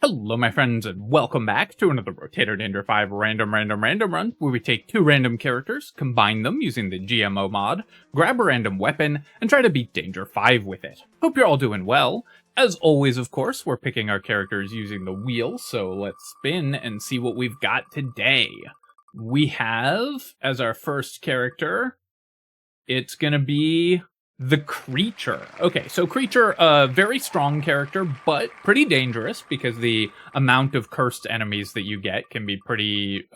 Hello, my friends, and welcome back to another Brotato Danger 5 random run, where we take two random characters, combine them using the GMO mod, grab a random weapon, and try to beat Danger 5 with it. Hope you're all doing well. As always, of course, we're picking our characters using the wheel, so let's spin and see what we've got today. We have, as our first character, it's gonna be the Creature. Okay, so Creature, a very strong character, but pretty dangerous because the amount of cursed enemies that you get can be pretty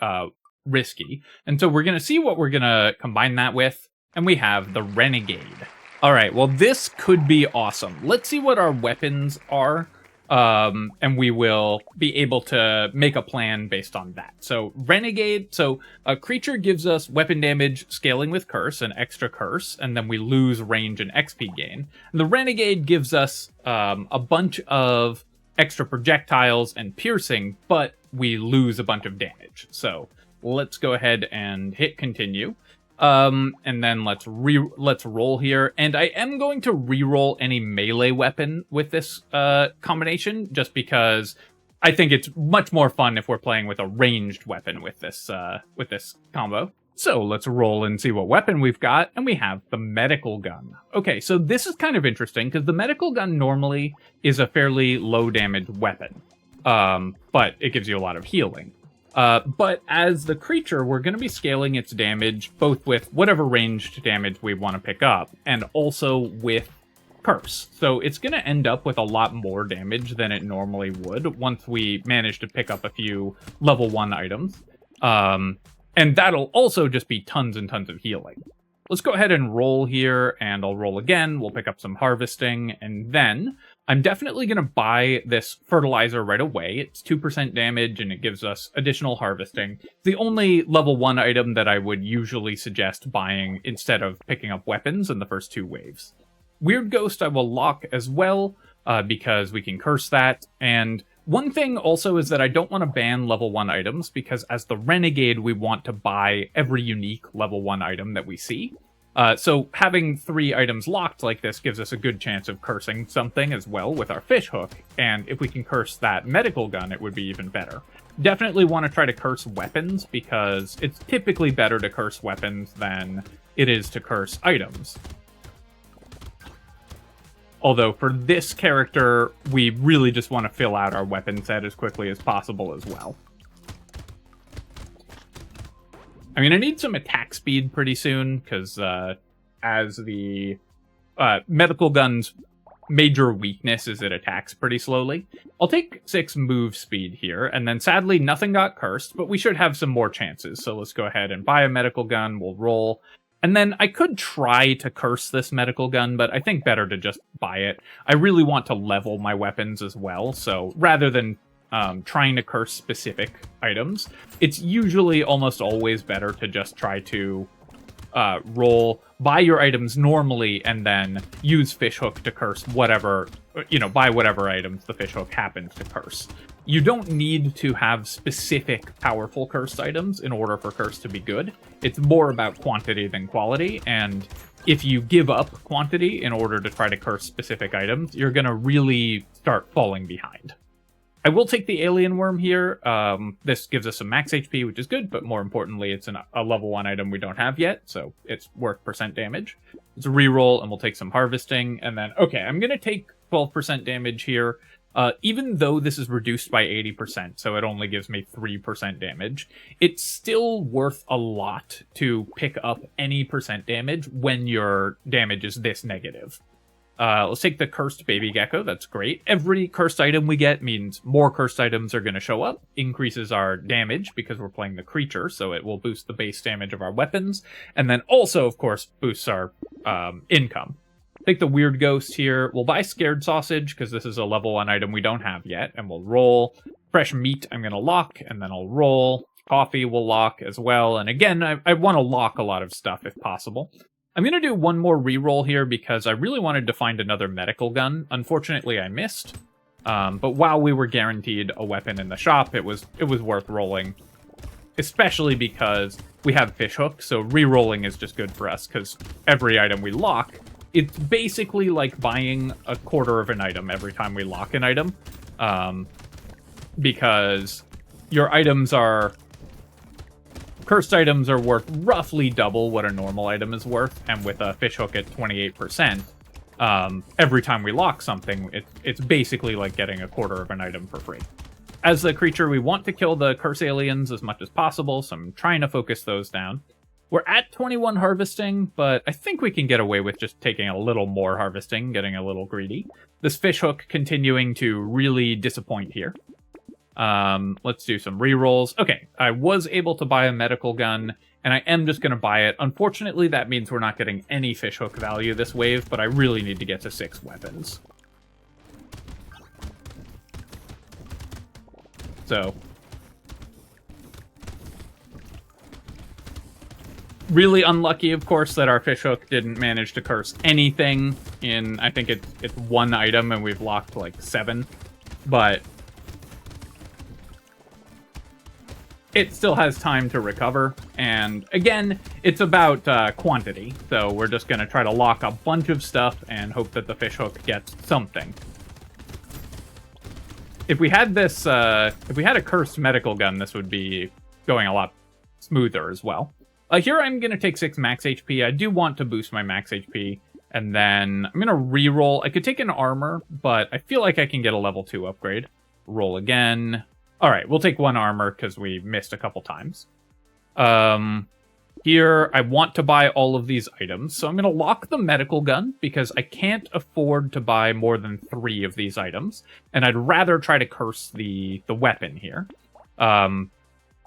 risky. And so we're going to see what we're going to combine that with, and we have the Renegade. All right, well, this could be awesome. Let's see what our weapons are, and we will be able to make a plan based on that. So Renegade, so a Creature gives us weapon damage scaling with curse, an extra curse, and then we lose range and XP gain. And the Renegade gives us a bunch of extra projectiles and piercing, but we lose a bunch of damage. So let's go ahead and hit continue. And then let's roll here, and I am going to re-roll any melee weapon with this combination, just because I think it's much more fun if we're playing with a ranged weapon with this combo. So let's roll and see what weapon we've got, and we have the medical gun. Okay, so this is kind of interesting because the medical gun normally is a fairly low damage weapon, but it gives you a lot of healing. But as the Creature, we're going to be scaling its damage both with whatever ranged damage we want to pick up, and also with curse. So it's going to end up with a lot more damage than it normally would once we manage to pick up a few level 1 items. And that'll also just be tons and tons of healing. Let's go ahead and roll here, and I'll roll again. We'll pick up some harvesting, and then I'm definitely going to buy this fertilizer right away. It's 2% damage, and it gives us additional harvesting. It's the only level 1 item that I would usually suggest buying instead of picking up weapons in the first 2 waves. Weird Ghost I will lock as well, because we can curse that, and one thing also is that I don't want to ban level 1 items, because as the Renegade, we want to buy every unique level 1 item that we see. So having 3 items locked like this gives us a good chance of cursing something as well with our fish hook, and if we can curse that medical gun, it would be even better. Definitely want to try to curse weapons, because it's typically better to curse weapons than it is to curse items. Although for this character, we really just want to fill out our weapon set as quickly as possible as well. I'm going to need some attack speed pretty soon, because as the medical gun's major weakness is it attacks pretty slowly. I'll take 6 move speed here, and then sadly nothing got cursed, but we should have some more chances. So let's go ahead and buy a medical gun, we'll roll. And then I could try to curse this medical gun, but I think better to just buy it. I really want to level my weapons as well, so rather than trying to curse specific items, it's usually almost always better to just try to buy your items normally, and then use Fishhook to curse whatever, buy whatever items the Fishhook happens to curse. You don't need to have specific powerful cursed items in order for curse to be good. It's more about quantity than quality, and if you give up quantity in order to try to curse specific items, you're going to really start falling behind. I will take the Alien Worm here. This gives us some max HP, which is good, but more importantly, it's a level 1 item we don't have yet, so it's worth % damage. Let's reroll, and we'll take some harvesting, and then, okay, I'm going to take 12% damage here. Even though this is reduced by 80%, so it only gives me 3% damage, it's still worth a lot to pick up any % damage when your damage is this negative. Let's take the Cursed Baby Gecko, that's great. Every cursed item we get means more cursed items are going to show up, increases our damage because we're playing the Creature, so it will boost the base damage of our weapons, and then also, of course, boosts our income. Take the Weird Ghost here. We'll buy Scared Sausage, because this is a level 1 item we don't have yet, and we'll roll. Fresh Meat I'm going to lock, and then I'll roll. Coffee will lock as well, and again, I want to lock a lot of stuff if possible. I'm going to do one more reroll here, because I really wanted to find another medical gun. Unfortunately, I missed, but while we were guaranteed a weapon in the shop, it was worth rolling, especially because we have Fishhook, so rerolling is just good for us, because every item we lock, it's basically like buying a quarter of an item every time we lock an item. because your items are... Cursed items are worth roughly double what a normal item is worth, and with a fishhook at 28%, every time we lock something, it's basically like getting a quarter of an item for free. As the creature, we want to kill the curse aliens as much as possible, so I'm trying to focus those down. We're at 21 harvesting, but I think we can get away with just taking a little more harvesting, getting a little greedy. This fishhook continuing to really disappoint here. Let's do some rerolls. Okay, I was able to buy a medical gun, and I am just going to buy it. Unfortunately, that means we're not getting any fishhook value this wave, but I really need to get to 6 weapons. So, really unlucky, of course, that our fishhook didn't manage to curse anything in, I think it's 1 item, and we've locked like 7. But it still has time to recover, and again, it's about quantity, so we're just going to try to lock a bunch of stuff and hope that the fishhook gets something. If we had this, if we had a cursed medical gun, this would be going a lot smoother as well. Here I'm going to take 6 max HP. I do want to boost my max HP, and then I'm going to reroll. I could take an armor, but I feel like I can get a level 2 upgrade. Roll again. All right, we'll take 1 armor because we missed a couple times. Here, I want to buy all of these items, so I'm going to lock the medical gun because I can't afford to buy more than 3 of these items, and I'd rather try to curse the weapon here.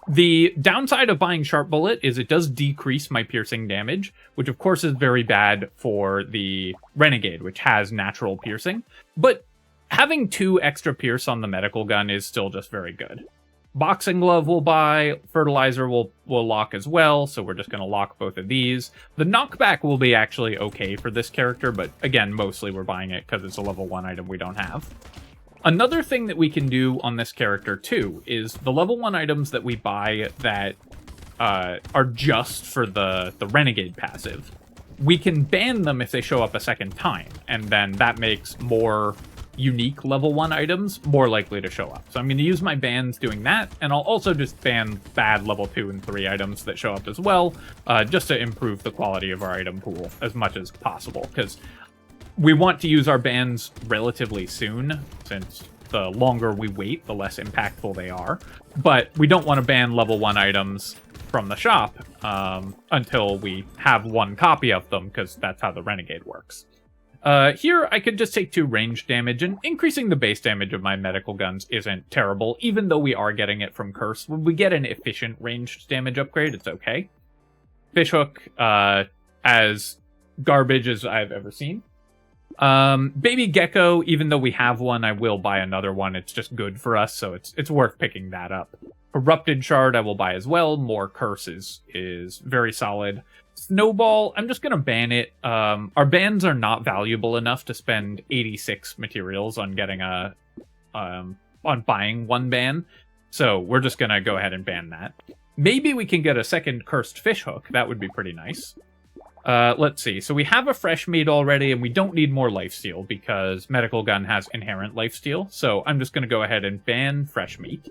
The downside of buying Sharp Bullet is it does decrease my piercing damage, which of course is very bad for the Renegade, which has natural piercing, but having 2 extra pierce on the medical gun is still just very good. Boxing glove we'll buy, fertilizer we'll lock as well, so we're just going to lock both of these. The knockback will be actually okay for this character, but again, mostly we're buying it because it's a level 1 item we don't have. Another thing that we can do on this character too is the level 1 items that we buy that are just for the Renegade passive. We can ban them if they show up a second time, and then that makes more unique level 1 items more likely to show up. So I'm going to use my bans doing that, and I'll also just ban bad level 2 and 3 items that show up as well, just to improve the quality of our item pool as much as possible, because we want to use our bans relatively soon, since the longer we wait, the less impactful they are. But we don't want to ban level 1 items from the shop until we have 1 copy of them, because that's how the Renegade works. Here, I could just take 2 range damage, and increasing the base damage of my medical guns isn't terrible, even though we are getting it from Curse. When we get an efficient ranged damage upgrade, it's okay. Fishhook, as garbage as I've ever seen. Baby Gecko, even though we have one, I will buy another one. It's just good for us, so it's worth picking that up. Corrupted Shard I will buy as well. More Curse is very solid. Snowball, I'm just going to ban it. Our bans are not valuable enough to spend 86 materials on getting on buying 1 ban. So we're just going to go ahead and ban that. Maybe we can get a second Cursed Fishhook. That would be pretty nice. Let's see. So we have a Fresh Meat already, and we don't need more Lifesteal because Medical Gun has inherent Lifesteal. So I'm just going to go ahead and ban Fresh Meat.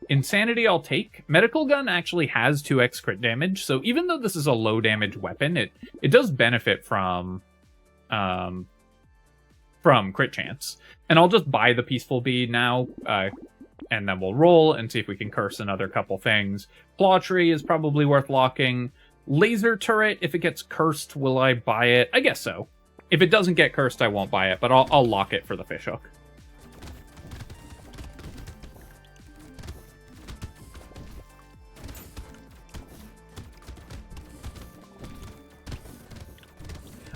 Insanity I'll take. Medical Gun actually has 2x crit damage, so even though this is a low damage weapon, it does benefit from crit chance. And I'll just buy the Peaceful Bee now, and then we'll roll and see if we can curse another couple things. Claw Tree is probably worth locking. Laser Turret, if it gets cursed, will I buy it? I guess so. If it doesn't get cursed, I won't buy it, but I'll lock it for the Fishhook.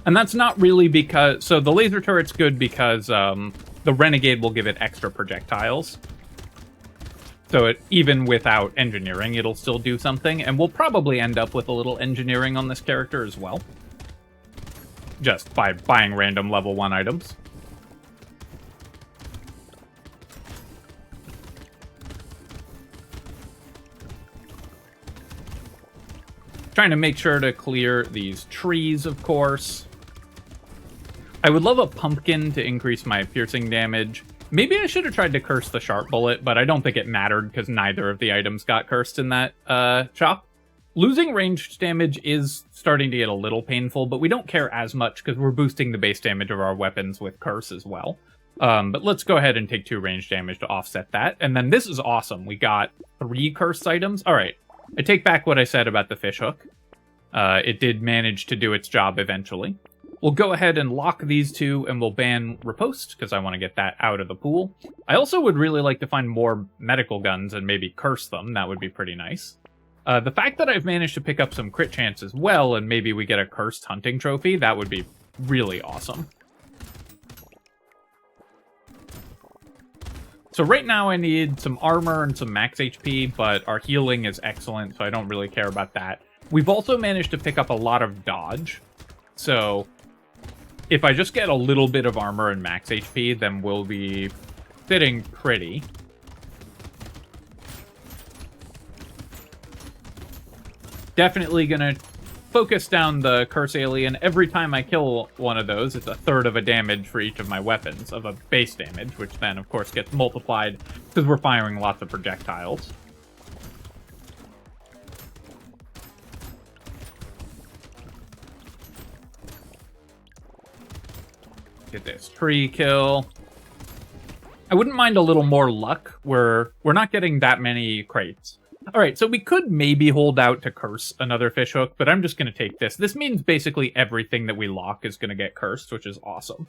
And that's not really because... So the laser turret's good because the Renegade will give it extra projectiles. So even without engineering, it'll still do something. And we'll probably end up with a little engineering on this character as well. Just by buying random level 1 items. Trying to make sure to clear these trees, of course. I would love a pumpkin to increase my piercing damage. Maybe I should have tried to curse the sharp bullet, but I don't think it mattered because neither of the items got cursed in that shop. Losing ranged damage is starting to get a little painful, but we don't care as much because we're boosting the base damage of our weapons with curse as well. But let's go ahead and take 2 range damage to offset that. And then this is awesome. We got 3 cursed items. All right, I take back what I said about the fishhook. It did manage to do its job eventually. We'll go ahead and lock these 2, and we'll ban Riposte, because I want to get that out of the pool. I also would really like to find more medical guns and maybe curse them. That would be pretty nice. The fact that I've managed to pick up some crit chance as well, and maybe we get a cursed hunting trophy, that would be really awesome. So right now I need some armor and some max HP, but our healing is excellent, so I don't really care about that. We've also managed to pick up a lot of dodge, so if I just get a little bit of armor and max HP, then we'll be sitting pretty. Definitely gonna focus down the curse alien. Every time I kill one of those, it's a third of a damage for each of my weapons, of a base damage, which then, of course, gets multiplied because we're firing lots of projectiles. Get this tree kill. I wouldn't mind a little more luck. We're not getting that many crates. All right, so we could maybe hold out to curse another fishhook, but I'm just going to take this. This means basically everything that we lock is going to get cursed, which is awesome.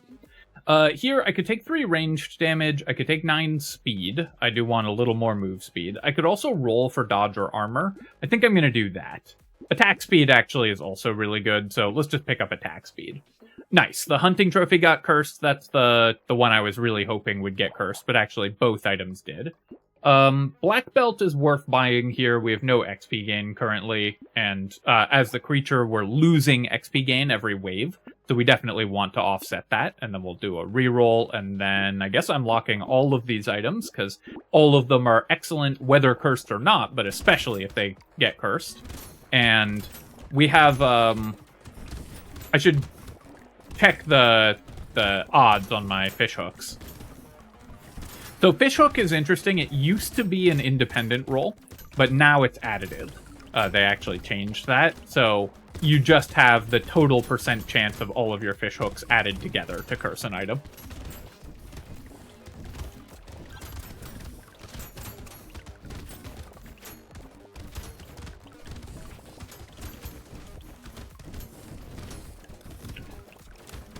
Here, I could take 3 ranged damage. I could take 9 speed. I do want a little more move speed. I could also roll for dodge or armor. I think I'm going to do that. Attack speed actually is also really good, so let's just pick up attack speed. Nice. The hunting trophy got cursed. That's the one I was really hoping would get cursed, but actually both items did. Black belt is worth buying here. We have no XP gain currently, and as the creature, we're losing XP gain every wave, so we definitely want to offset that, and then we'll do a reroll, and then I guess I'm locking all of these items, because all of them are excellent, whether cursed or not, but especially if they get cursed. And we have, I should check the odds on my fishhooks. So fishhook is interesting. It used to be an independent roll, but now it's additive. They actually changed that. So you just have the total % chance of all of your fishhooks added together to curse an item.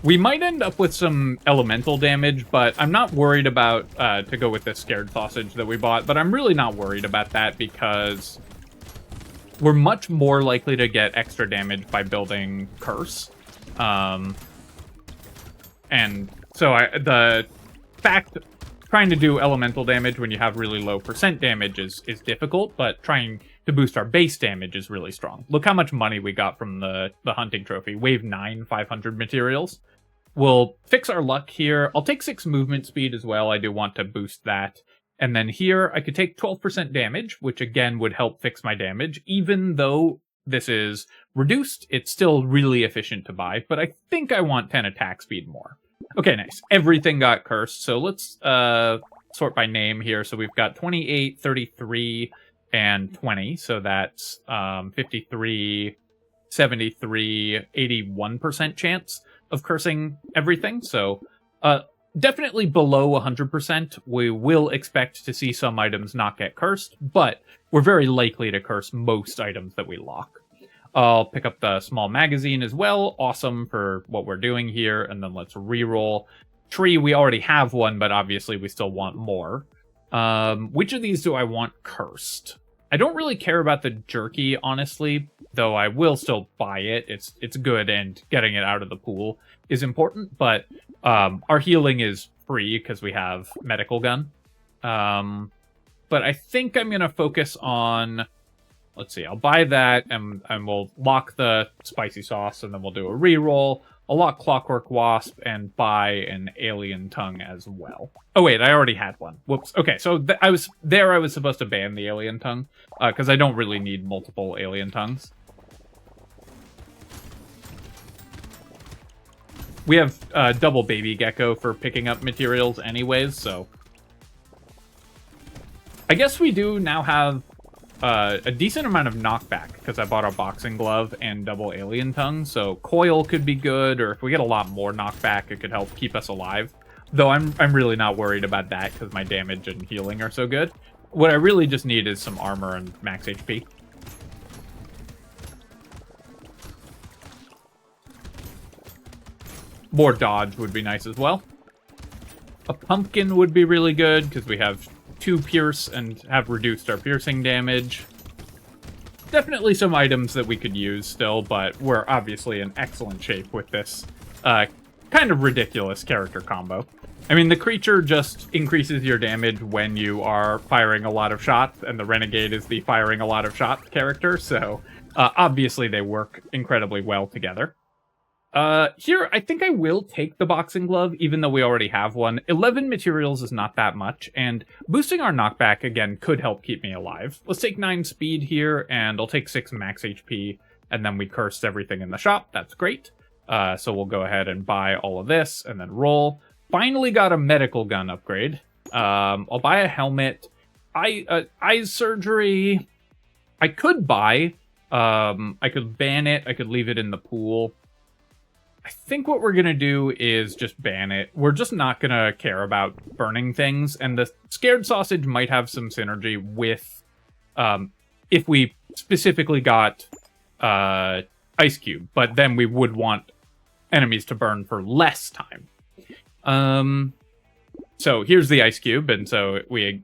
We might end up with some elemental damage, but I'm not worried about, to go with the scared sausage that we bought, but I'm really not worried about that because we're much more likely to get extra damage by building curse. And so the fact trying to do elemental damage when you have really low % damage is difficult, but trying to boost our base damage is really strong. Look how much money we got from the hunting trophy. Wave 9, 500 materials. We'll fix our luck here. I'll take 6 movement speed as well. I do want to boost that. And then here, I could take 12% damage, which again would help fix my damage. Even though this is reduced, it's still really efficient to buy, but I think I want 10 attack speed more. Okay, nice. Everything got cursed, so let's sort by name here. So we've got 28, 33, and 20, so that's 53, 73, 81% chance of cursing everything, so definitely below 100%. We will expect to see some items not get cursed, but we're very likely to curse most items that we lock. I'll pick up the small magazine as well. Awesome for what we're doing here, and then let's reroll. Tree, we already have one, but obviously we still want more. Which of these do I want cursed? I don't really care about the jerky, honestly, though I will still buy it. It's good, and getting it out of the pool is important, but our healing is free because we have medical gun. But I think I'm going to focus on... Let's see, I'll buy that, and we'll lock the spicy sauce, and then we'll do a reroll. I'll lock Clockwork Wasp and buy an alien tongue as well. Oh wait, I already had one. Whoops. Okay, so I was supposed to ban the alien tongue, because I don't really need multiple alien tongues. We have double baby gecko for picking up materials anyways, so... I guess we do now have a decent amount of knockback, because I bought a boxing glove and double alien tongue, so coil could be good, or if we get a lot more knockback, it could help keep us alive. Though I'm really not worried about that, because my damage and healing are so good. What I really just need is some armor and max HP. More dodge would be nice as well. A pumpkin would be really good, because we have 2 pierce and have reduced our piercing damage. Definitely some items that we could use still, but we're obviously in excellent shape with this kind of ridiculous character combo. I mean, the creature just increases your damage when you are firing a lot of shots, and the Renegade is the firing a lot of shots character, so obviously they work incredibly well together. Here, I think I will take the boxing glove, even though we already have one. 11 materials is not that much, and boosting our knockback, again, could help keep me alive. Let's take 9 speed here, and I'll take 6 max HP, and then we cursed everything in the shop. That's great. So we'll go ahead and buy all of this, and then roll. Finally got a medical gun upgrade. I'll buy a helmet. Eye surgery, I could buy. I could ban it. I could leave it in the pool. I think what we're going to do is just ban it. We're just not going to care about burning things, and the scared sausage might have some synergy with, if we specifically got ice cube, but then we would want enemies to burn for less time. So here's the ice cube, and so we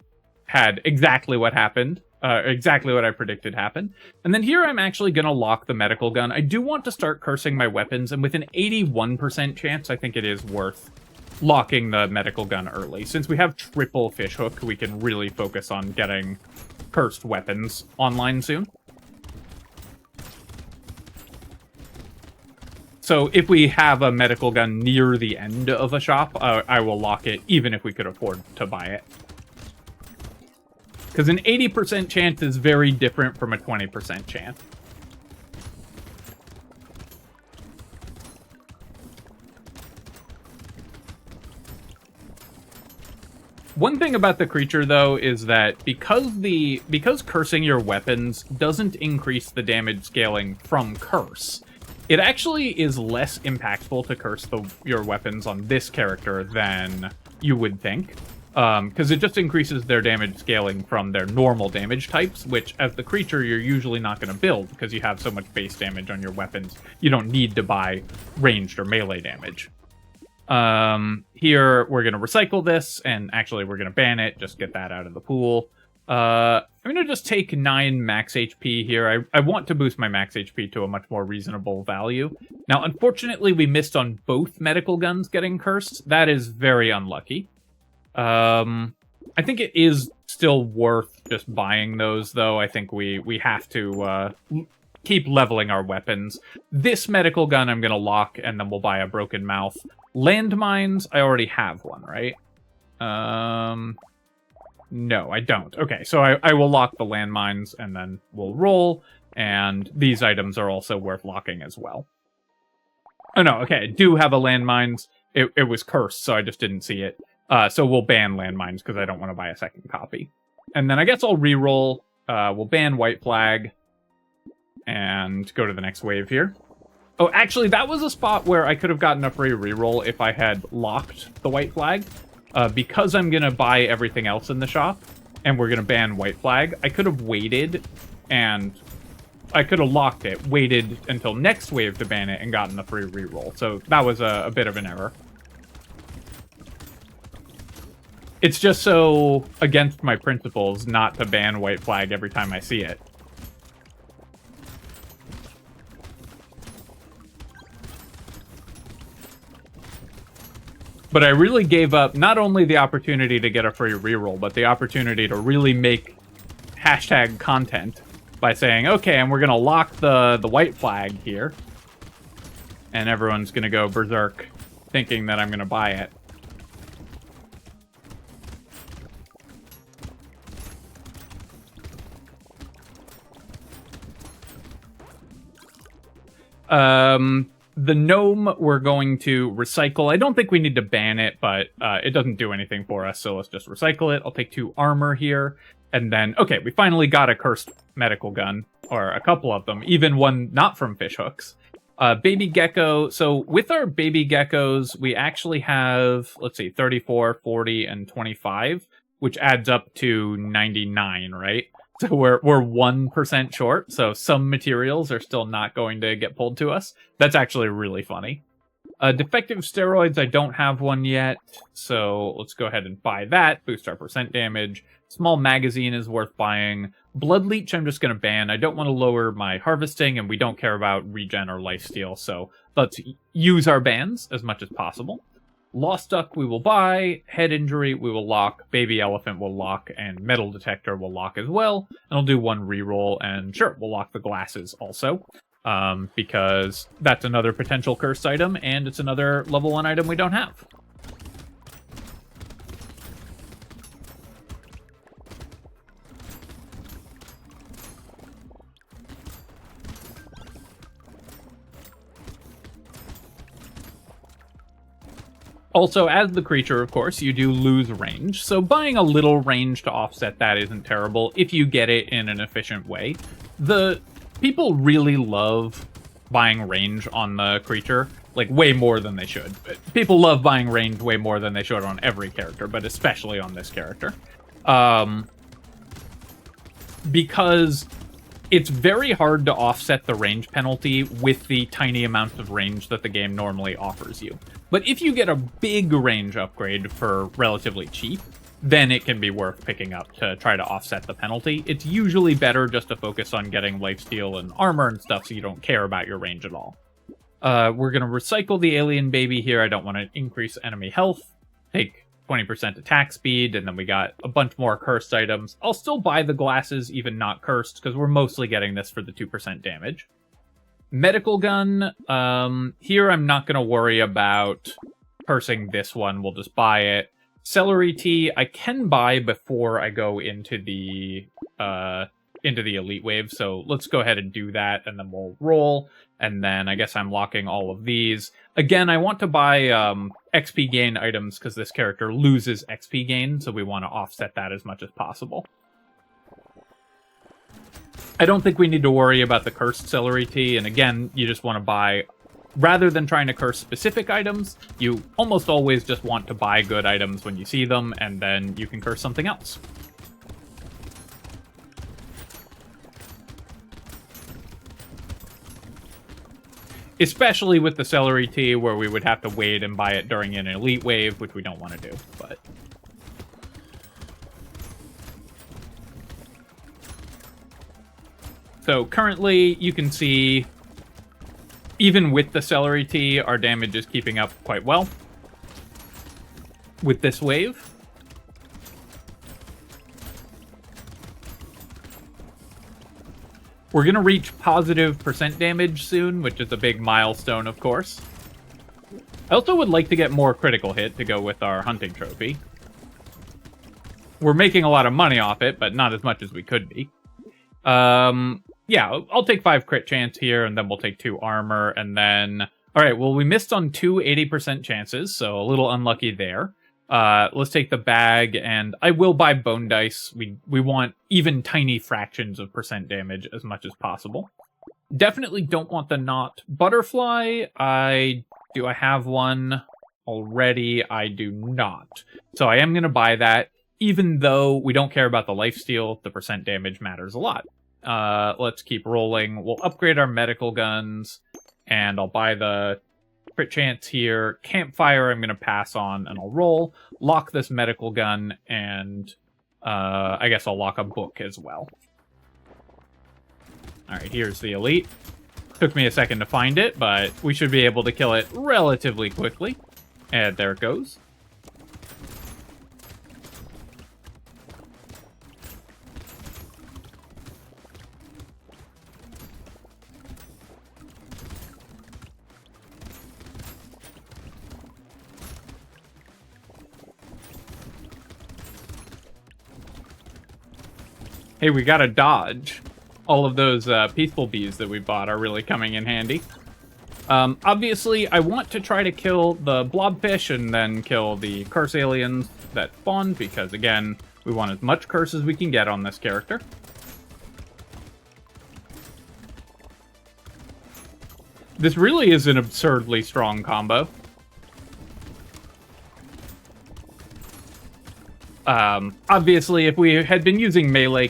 had exactly what happened. Exactly what I predicted happened. And then here I'm actually going to lock the medical gun. I do want to start cursing my weapons, and with an 81% chance, I think it is worth locking the medical gun early. Since we have triple fishhook, we can really focus on getting cursed weapons online soon. So if we have a medical gun near the end of a shop, I will lock it, even if we could afford to buy it. Because an 80% chance is very different from a 20% chance. One thing about the creature, though, is that because cursing your weapons doesn't increase the damage scaling from curse, it actually is less impactful to curse your weapons on this character than you would think. Because it just increases their damage scaling from their normal damage types, which, as the creature, you're usually not going to build, because you have so much base damage on your weapons. You don't need to buy ranged or melee damage. Here, we're going to recycle this, and actually we're going to ban it, just get that out of the pool. I'm going to just take 9 max HP here. I want to boost my max HP to a much more reasonable value. Now, unfortunately, we missed on both medical guns getting cursed. That is very unlucky. I think it is still worth just buying those, though. I think we have to keep leveling our weapons. This medical gun I'm going to lock, and then we'll buy a broken mouth. Landmines, I already have one, right? No, I don't. Okay, so I will lock the landmines, and then we'll roll, and these items are also worth locking as well. Oh no, okay, I do have a landmines. It was cursed, so I just didn't see it. So we'll ban landmines because I don't want to buy a second copy. And then I guess I'll re-roll. We'll ban white flag and go to the next wave here. Oh, actually, that was a spot where I could have gotten a free re-roll if I had locked the white flag. Because I'm going to buy everything else in the shop, and we're going to ban white flag, I could have waited, and I could have locked it, waited until next wave to ban it, and gotten the free re-roll. So that was a bit of an error. It's just so against my principles not to ban white flag every time I see it. But I really gave up not only the opportunity to get a free reroll, but the opportunity to really make hashtag content by saying, okay, and we're going to lock the white flag here. And everyone's going to go berserk thinking that I'm going to buy it. The gnome we're going to recycle. I don't think we need to ban it, but it doesn't do anything for us, so let's just recycle it. I'll take 2 armor here, and then, okay, we finally got a cursed medical gun, or a couple of them, even one not from fishhooks. Baby gecko, so with our baby geckos, we actually have, let's see, 34, 40, and 25, which adds up to 99, right? So we're 1% short, so some materials are still not going to get pulled to us. That's actually really funny. Defective steroids, I don't have one yet, so let's go ahead and buy that, boost our percent damage. Small magazine is worth buying. Blood leech I'm just going to ban. I don't want to lower my harvesting, and we don't care about regen or lifesteal, so let's use our bans as much as possible. Lost duck we will buy, head injury we will lock, baby elephant will lock, and metal detector will lock as well. And I'll do 1 reroll, and sure, we'll lock the glasses also. Because that's another potential cursed item, and it's another level 1 item we don't have. Also, as the creature, of course, you do lose range, so buying a little range to offset that isn't terrible if you get it in an efficient way. The people really love buying range on the creature, like way more than they should. People love buying range way more than they should on every character, but especially on this character. Because it's very hard to offset the range penalty with the tiny amount of range that the game normally offers you. But if you get a big range upgrade for relatively cheap, then it can be worth picking up to try to offset the penalty. It's usually better just to focus on getting lifesteal and armor and stuff so you don't care about your range at all. We're going to recycle the alien baby here. I don't want to increase enemy health. Take 20% attack speed, and then we got a bunch more cursed items. I'll still buy the glasses, even not cursed, because we're mostly getting this for the 2% damage. Medical gun, here I'm not going to worry about cursing this one. We'll just buy it. Celery tea, I can buy before I go into the elite wave, so let's go ahead and do that, and then we'll roll, and then I guess I'm locking all of these. Again, I want to buy XP gain items because this character loses XP gain, so we want to offset that as much as possible. I don't think we need to worry about the cursed celery tea, and again, you just want to buy, rather than trying to curse specific items, you almost always just want to buy good items when you see them, and then you can curse something else. Especially with the celery tea, where we would have to wait and buy it during an elite wave, which we don't want to do, but... So currently, you can see, even with the celery tea, our damage is keeping up quite well with this wave. We're going to reach positive percent damage soon, which is a big milestone, of course. I also would like to get more critical hit to go with our hunting trophy. We're making a lot of money off it, but not as much as we could be. Yeah, I'll take 5 crit chance here, and then we'll take 2 armor, and then... Alright, well, we missed on 2 80% chances, so a little unlucky there. Let's take the bag, and I will buy bone dice. We want even tiny fractions of percent damage as much as possible. Definitely don't want the not butterfly. Do I have one already? I do not. So I am going to buy that, even though we don't care about the lifesteal. The percent damage matters a lot. Let's keep rolling. We'll upgrade our medical guns, and I'll buy the crit chance here. Campfire I'm going to pass on, and I'll roll. Lock this medical gun, and I guess I'll lock a book as well. Alright, here's the elite. Took me a second to find it, but we should be able to kill it relatively quickly. And there it goes. Hey, we got a dodge. All of those peaceful bees that we bought are really coming in handy. Obviously, I want to try to kill the blobfish and then kill the curse aliens that spawn, because again, we want as much curse as we can get on this character. This really is an absurdly strong combo. Obviously, if we had been using melee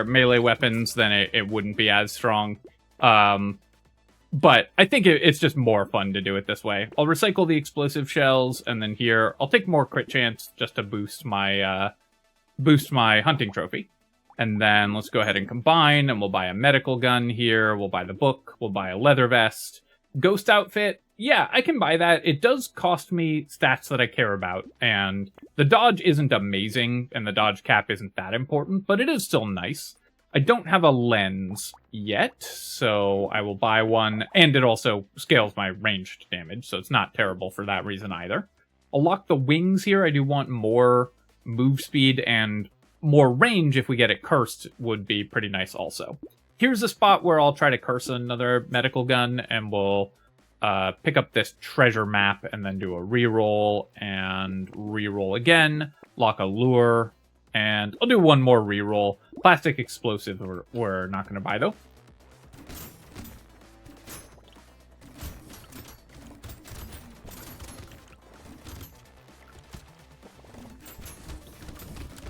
melee weapons, then it wouldn't be as strong. But I think it's just more fun to do it this way. I'll recycle the explosive shells, and then here I'll take more crit chance just to boost my hunting trophy. And then let's go ahead and combine, and we'll buy a medical gun here. We'll buy the book. We'll buy a leather vest. Ghost outfit. Yeah, I can buy that. It does cost me stats that I care about, and the dodge isn't amazing, and the dodge cap isn't that important, but it is still nice. I don't have a lens yet, so I will buy one, and it also scales my ranged damage, so it's not terrible for that reason either. I'll lock the wings here. I do want more move speed, and more range if we get it cursed would be pretty nice also. Here's a spot where I'll try to curse another medical gun, and we'll pick up this treasure map and then do a reroll and reroll again, lock a lure, and I'll do one more reroll. Plastic explosive we're not going to buy though.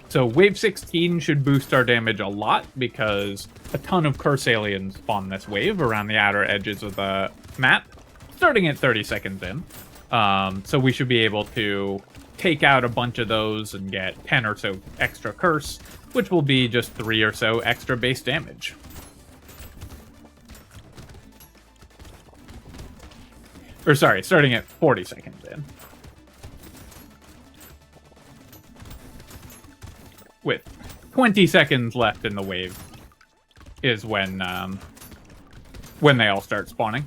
So wave 16 should boost our damage a lot because a ton of curse aliens spawn this wave around the outer edges of the map, starting at 30 seconds in. So we should be able to take out a bunch of those and get 10 or so extra curse, which will be just 3 or so extra base damage. Or sorry, starting at 40 seconds in. With 20 seconds left in the wave is when they all start spawning.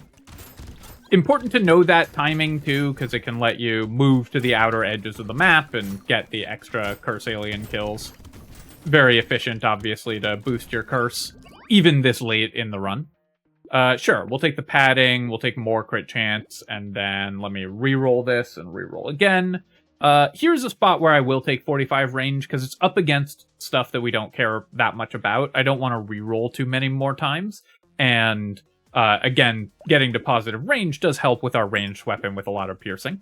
Important to know that timing too, because it can let you move to the outer edges of the map and get the extra curse alien kills. Very efficient, obviously, to boost your curse, even this late in the run. Sure, we'll take the padding, we'll take more crit chance, and then let me reroll this and reroll again. Here's a spot where I will take 45 range, because it's up against stuff that we don't care that much about. I don't want to reroll too many more times, and again, getting to positive range does help with our ranged weapon with a lot of piercing.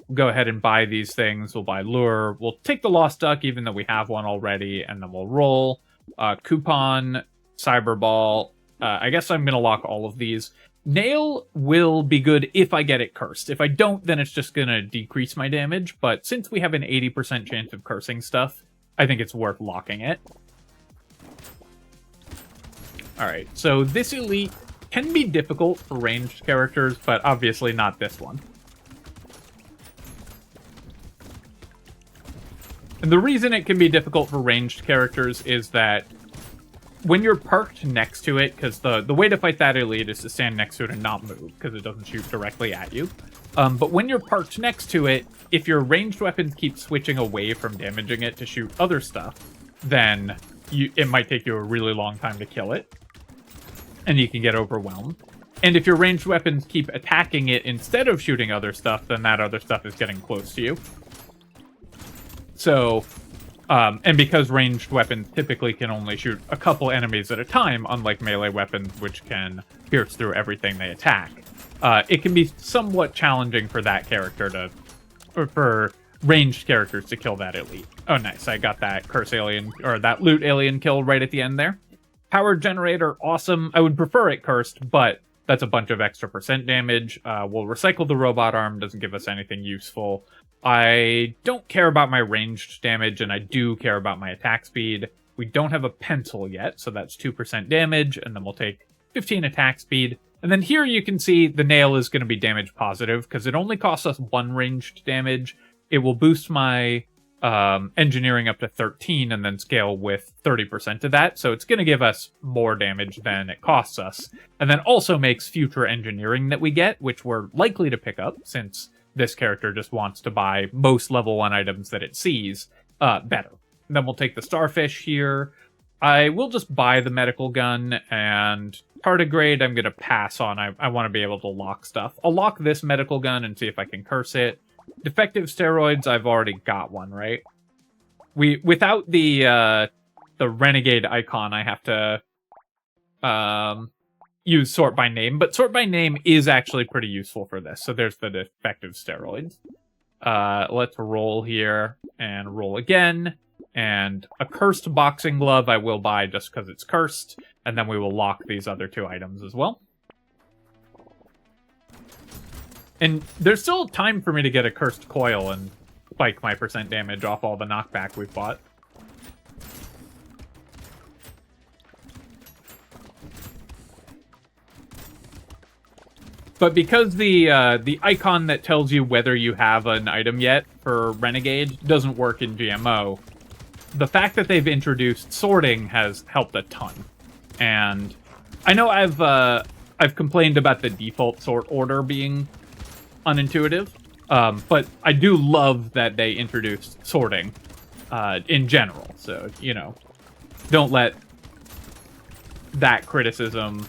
We'll go ahead and buy these things. We'll buy lure. We'll take the lost duck, even though we have one already, and then we'll roll. Coupon, cyberball. I guess I'm going to lock all of these. Nail will be good if I get it cursed. If I don't, then it's just going to decrease my damage. But since we have an 80% chance of cursing stuff, I think it's worth locking it. Alright, so this elite can be difficult for ranged characters, but obviously not this one. And the reason it can be difficult for ranged characters is that when you're parked next to it, because the way to fight that elite is to stand next to it and not move, because it doesn't shoot directly at you. But when you're parked next to it, if your ranged weapons keep switching away from damaging it to shoot other stuff, then it might take you a really long time to kill it, and you can get overwhelmed. And if your ranged weapons keep attacking it instead of shooting other stuff, then that other stuff is getting close to you. So, and because ranged weapons typically can only shoot a couple enemies at a time, unlike melee weapons, which can pierce through everything they attack, it can be somewhat challenging for that character for ranged characters to kill that elite. Oh, nice. I got that curse alien, or that loot alien kill right at the end there. Power generator, awesome. I would prefer it cursed, but that's a bunch of extra percent damage. We'll recycle the robot arm, doesn't give us anything useful. I don't care about my ranged damage, and I do care about my attack speed. We don't have a pencil yet, so that's 2% damage, and then we'll take 15 attack speed. And then here you can see the nail is going to be damage positive, because it only costs us 1 ranged damage. It will boost my engineering up to 13, and then scale with 30% of that, so it's going to give us more damage than it costs us. And then also makes future engineering that we get, which we're likely to pick up, since this character just wants to buy most level 1 items that it sees, better. And then we'll take the starfish here. I will just buy the medical gun, and tardigrade I'm going to pass on. I want to be able to lock stuff. I'll lock this medical gun and see if I can curse it. Defective steroids, I've already got one, right? Without the Renegade icon, I have to use sort by name, but sort by name is actually pretty useful for this. So there's the defective steroids. Let's roll here and roll again. And a cursed boxing glove I will buy just because it's cursed. And then we will lock these other two items as well. And there's still time for me to get a cursed coil and spike my percent damage off all the knockback we've bought. But because the icon that tells you whether you have an item yet for Renegade doesn't work in GMO, the fact that they've introduced sorting has helped a ton. And I know I've complained about the default sort order being unintuitive, but I do love that they introduced sorting in general. So, you know, don't let that criticism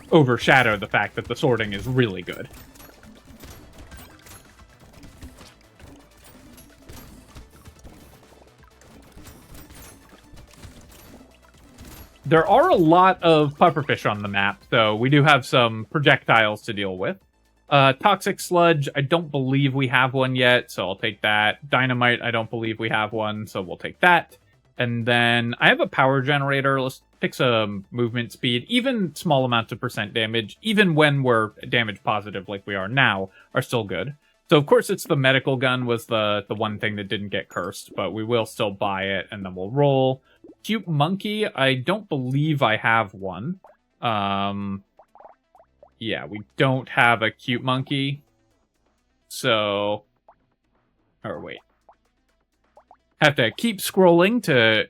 overshadow the fact that the sorting is really good. There are a lot of pufferfish on the map, so we do have some projectiles to deal with. Toxic sludge, I don't believe we have one yet, so I'll take that. Dynamite, I don't believe we have one, so we'll take that. And then I have a power generator. Let's pick some movement speed. Even small amounts of percent damage, even when we're damage positive like we are now, are still good. So, of course, it's the medical gun was the one thing that didn't get cursed, but we will still buy it, and then we'll roll. Cute monkey, I don't believe I have one. Yeah, we don't have a cute monkey. So... Or wait. Have to keep scrolling to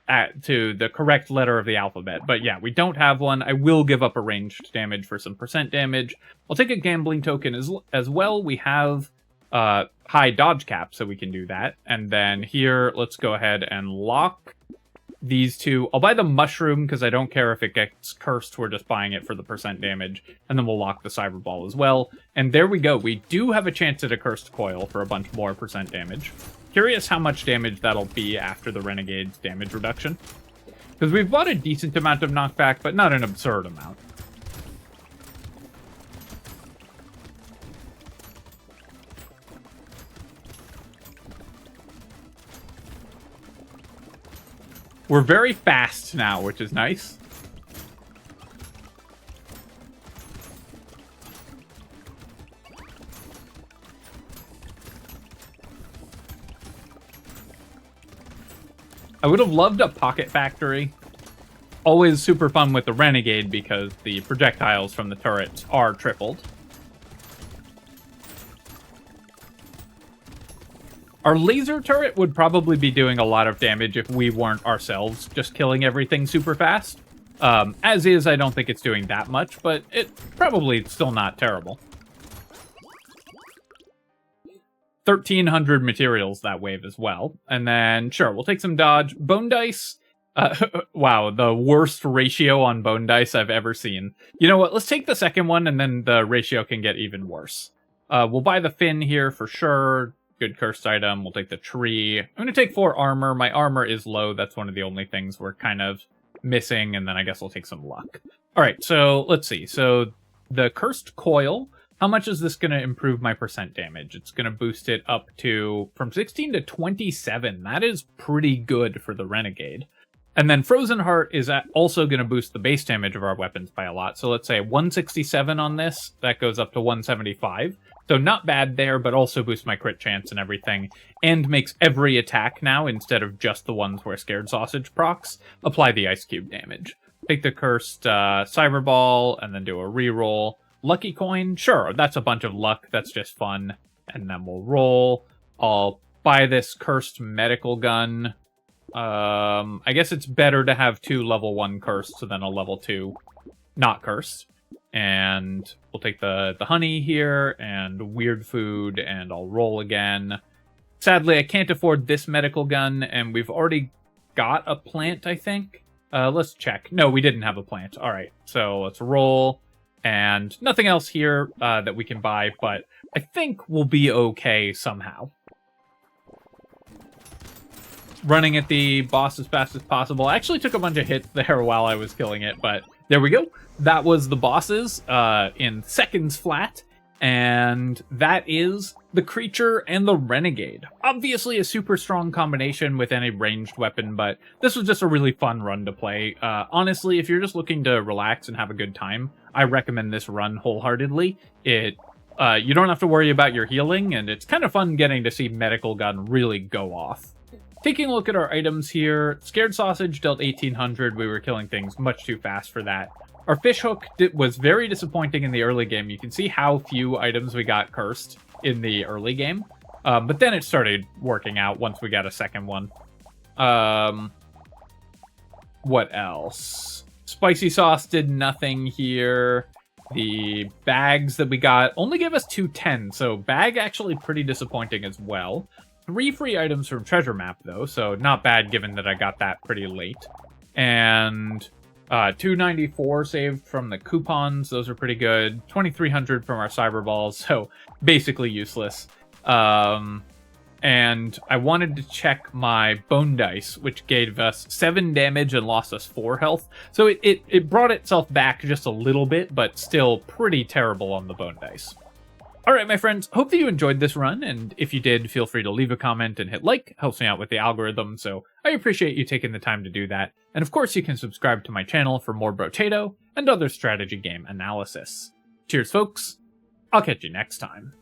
the correct letter of the alphabet. But yeah, we don't have one. I will give up a ranged damage for some percent damage. I'll take a gambling token as well. We have high dodge cap, so we can do that. And then here, let's go ahead and lock these two. I'll buy the mushroom because I don't care if it gets cursed. We're just buying it for the percent damage. And then we'll lock the cyber ball as well. And there we go. We do have a chance at a cursed coil for a bunch more percent damage. Curious how much damage that'll be after the Renegade's damage reduction. Because we've bought a decent amount of knockback, but not an absurd amount. We're very fast now, which is nice. I would have loved a pocket factory. Always super fun with the Renegade because the projectiles from the turrets are tripled. Our laser turret would probably be doing a lot of damage if we weren't ourselves just killing everything super fast. As is, I don't think it's doing that much, but it probably still not terrible. 1,300 materials that wave as well. And then, sure, we'll take some dodge. Bone dice. Wow, the worst ratio on bone dice I've ever seen. You know what? Let's take the second one, and then the ratio can get even worse. We'll buy the fin here for sure. Good cursed item. We'll take the tree. I'm going to take 4 armor. My armor is low. That's one of the only things we're kind of missing. And then I guess we'll take some luck. All right, so let's see. So the cursed coil. How much is this going to improve my percent damage? It's going to boost it up to from 16 to 27. That is pretty good for the Renegade. And then Frozen Heart is also going to boost the base damage of our weapons by a lot. So let's say 167 on this. That goes up to 175. So not bad there, but also boosts my crit chance and everything. And makes every attack now, instead of just the ones where Scared Sausage procs, apply the Ice Cube damage. Take the cursed Cyber Ball and then do a reroll. Lucky coin? Sure, that's a bunch of luck. That's just fun. And then we'll roll. I'll buy this cursed medical gun. I guess it's better to have 2 level 1 cursed than a level 2 not cursed. And we'll take the honey here and weird food, and I'll roll again. Sadly, I can't afford this medical gun, and we've already got a plant, I think. Let's check. No, we didn't have a plant. All right, so let's roll. And nothing else here that we can buy, but I think we'll be okay somehow. Running at the boss as fast as possible. I actually took a bunch of hits there while I was killing it, but there we go. That was the bosses in seconds flat. And that is the creature and the renegade. Obviously a super strong combination with any ranged weapon, but this was just a really fun run to play. Honestly, if you're just looking to relax and have a good time, I recommend this run wholeheartedly. You don't have to worry about your healing, and it's kind of fun getting to see Medical Gun really go off. Taking a look at our items here, Scared Sausage dealt 1800. We were killing things much too fast for that. Our fish hook was very disappointing in the early game. You can see how few items we got cursed in the early game. But then it started working out once we got a second one. What else? Spicy sauce did nothing here. The bags that we got only gave us 210, so bag actually pretty disappointing as well. 3 free items from Treasure Map, though, so not bad given that I got that pretty late. And 294 saved from the coupons. Those are pretty good. 2300 from our cyber balls, so basically useless. And I wanted to check my bone dice, which gave us 7 damage and lost us 4 health. So it brought itself back just a little bit, but still pretty terrible on the bone dice. Alright, my friends, hope that you enjoyed this run, and if you did, feel free to leave a comment and hit like. Helps me out with the algorithm, so I appreciate you taking the time to do that. And of course, you can subscribe to my channel for more Brotato and other strategy game analysis. Cheers, folks. I'll catch you next time.